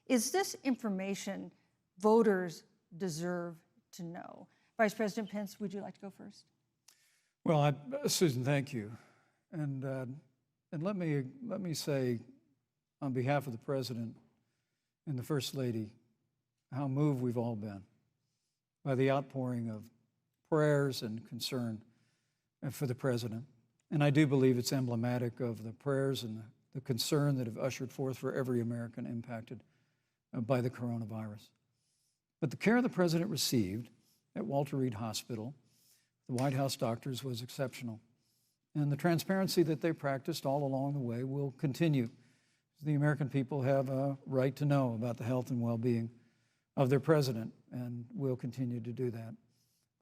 Is this information voters deserve to know? Vice President Pence, would you like to go first? Well, Susan, thank you. And let me say, on behalf of the President and the First Lady, how moved we've all been by the outpouring of prayers and concern for the President. And I do believe it's emblematic of the prayers and the concern that have ushered forth for every American impacted by the coronavirus. But the care the President received at Walter Reed Hospital, the White House doctors, was exceptional. And the transparency that they practiced all along the way will continue. The American people have a right to know about the health and well-being of their President, and will continue to do that.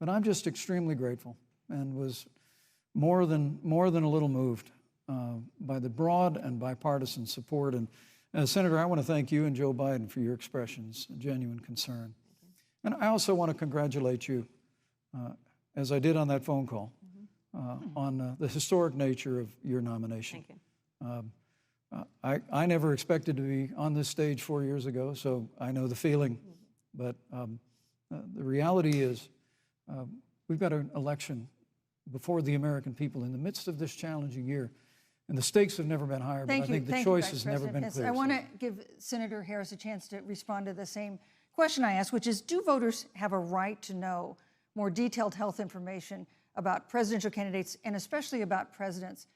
But I'm just extremely grateful and was more than a little moved by the broad and bipartisan support. And Senator, I want to thank you and Joe Biden for your expressions of genuine concern. And I also want to congratulate you, as I did on that phone call, on the historic nature of your nomination. Thank you. I never expected to be on this stage 4 years ago, so I know the feeling. But the reality is we've got an election before the American people in the midst of this challenging year. And the stakes have never been higher, but I think the choice has never been clearer. I want to give Senator Harris a chance to respond to the same question I asked, which is, do voters have a right to know more detailed health information about presidential candidates and especially about presidents,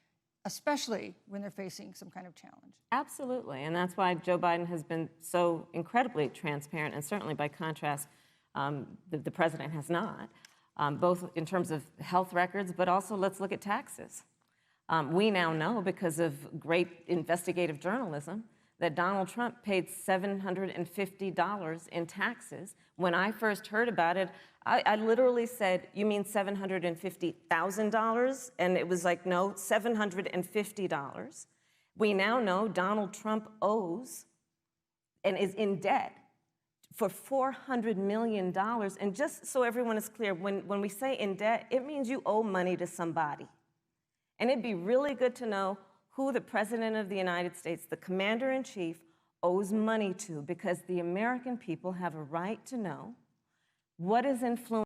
especially when they're facing some kind of challenge? Absolutely, and that's why Joe Biden has been so incredibly transparent, and certainly by contrast, the president has not, both in terms of health records, but also let's look at taxes. We now know, because of great investigative journalism, that Donald Trump paid $750 in taxes. When I first heard about it, I literally said, "You mean $750,000? And it was like, no, $750. We now know Donald Trump owes and is in debt for $400 million. And just so everyone is clear, when we say in debt, it means you owe money to somebody. And it'd be really good to know who the President of the United States, the Commander-in-Chief, owes money to, because the American people have a right to know what is influencing